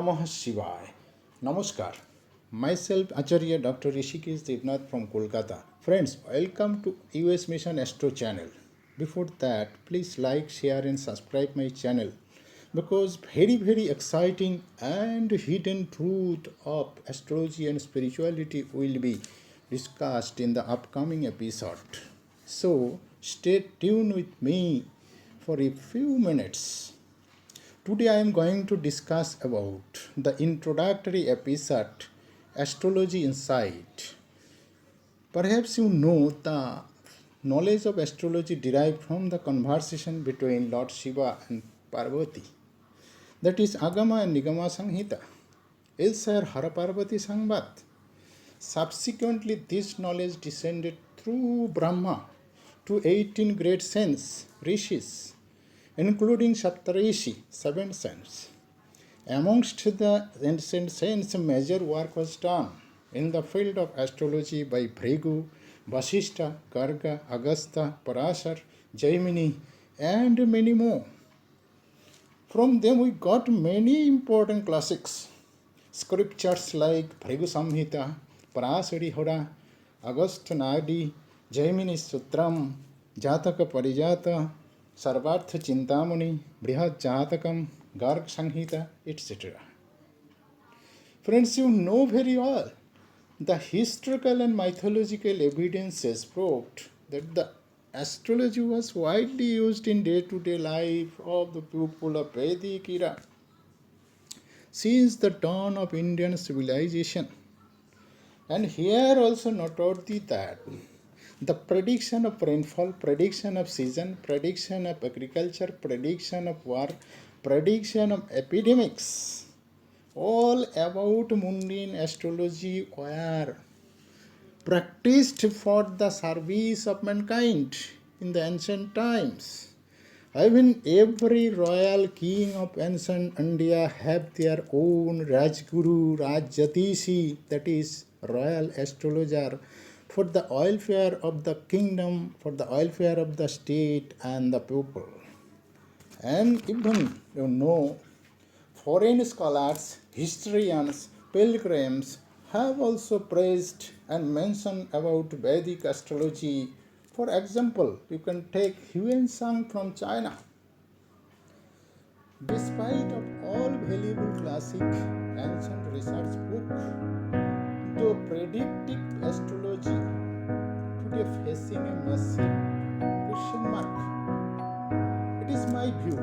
Namah Shivaya. Namaskar. Myself Acharya Dr. Rishikesh Devnath from Kolkata. Friends, welcome to US Mission Astro channel. Before that, please like, share and subscribe my channel because very exciting and hidden truth of astrology and spirituality will be discussed in the upcoming episode. So, stay tuned with me for a few minutes. Today I am going to discuss about the introductory episode Astrology Insight. Perhaps you know the knowledge of astrology derived from the conversation between Lord Shiva and Parvati. That is Agama and Nigama Samhita. Elsewhere Hara Parvati Sangvat. Subsequently, this knowledge descended through Brahma to 18 great saints, rishis, including Saptarishi, 7 saints. Amongst the ancient saints, major work was done in the field of astrology by Bhrigu, Vasishta, Garga, Agastha, Parashar, Jaimini, and many more. From them we got many important classics. Scriptures like Bhrigu Samhita, Parashari Hora, Agastha Nadi, Jaimini Sutram, Jataka Parijata, Sarvartha Chintamani, Brihat Jatakam, Garg Sanghita, etc. Friends, you know very well the historical and mythological evidences proved that the astrology was widely used in day-to-day life of the people of Vedic era since the dawn of Indian civilization. And here also noteworthy that the prediction of rainfall, prediction of season, prediction of agriculture, prediction of war, prediction of epidemics, all about mundane astrology were practiced for the service of mankind in the ancient times. Even every royal king of ancient India have their own Rajguru, Rajyatishi, that is royal astrologer, for the welfare of the kingdom, for the welfare of the state and the people. And even, foreign scholars, historians, pilgrims have also praised and mentioned about Vedic astrology. For example, you can take Huan Sang from China. Despite of all valuable classic ancient research books, though predictive astrology today facing a massive question mark. It is my view.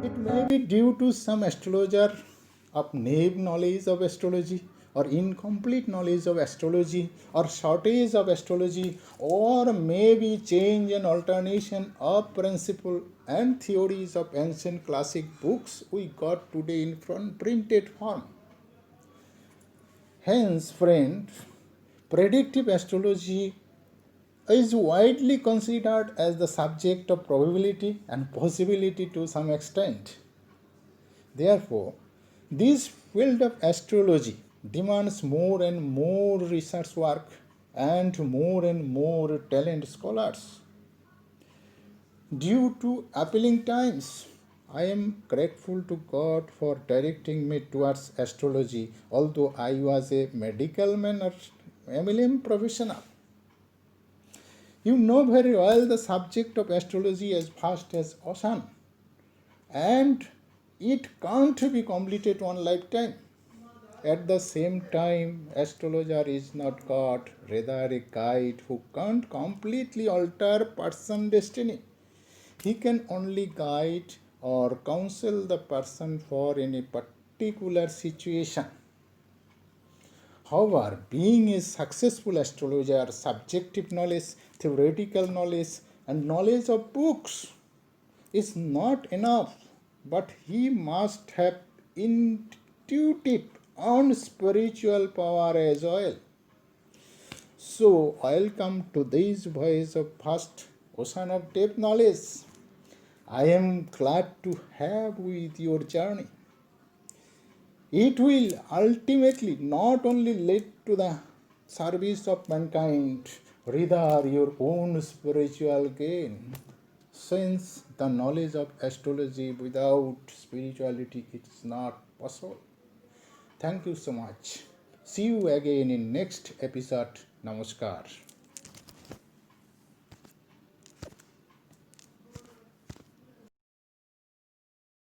It may be due to some astrologer of naive knowledge of astrology or incomplete knowledge of astrology or shortage of astrology or maybe change and alternation of principle and theories of ancient classic books we got today in printed form. Hence, friends, predictive astrology is widely considered as the subject of probability and possibility to some extent. Therefore, this field of astrology demands more and more research work and more talented scholars. Due to appealing times, I am grateful to God for directing me towards astrology, although I was a medical man or MLM professional. You know very well the subject of astrology as vast as ocean, and it can't be completed one lifetime. At the same time, astrologer is not God, rather a guide who can't completely alter person's destiny. He can only guide or counsel the person for any particular situation. However, being a successful astrologer, subjective knowledge, theoretical knowledge, and knowledge of books is not enough, but he must have intuitive and spiritual power as well. So, I'll come to this voice of vast ocean of deep knowledge. I am glad to have with your journey. It will ultimately not only lead to the service of mankind, rather your own spiritual gain. Since the knowledge of astrology without spirituality is not possible. Thank you so much. See you again in next episode. Namaskar.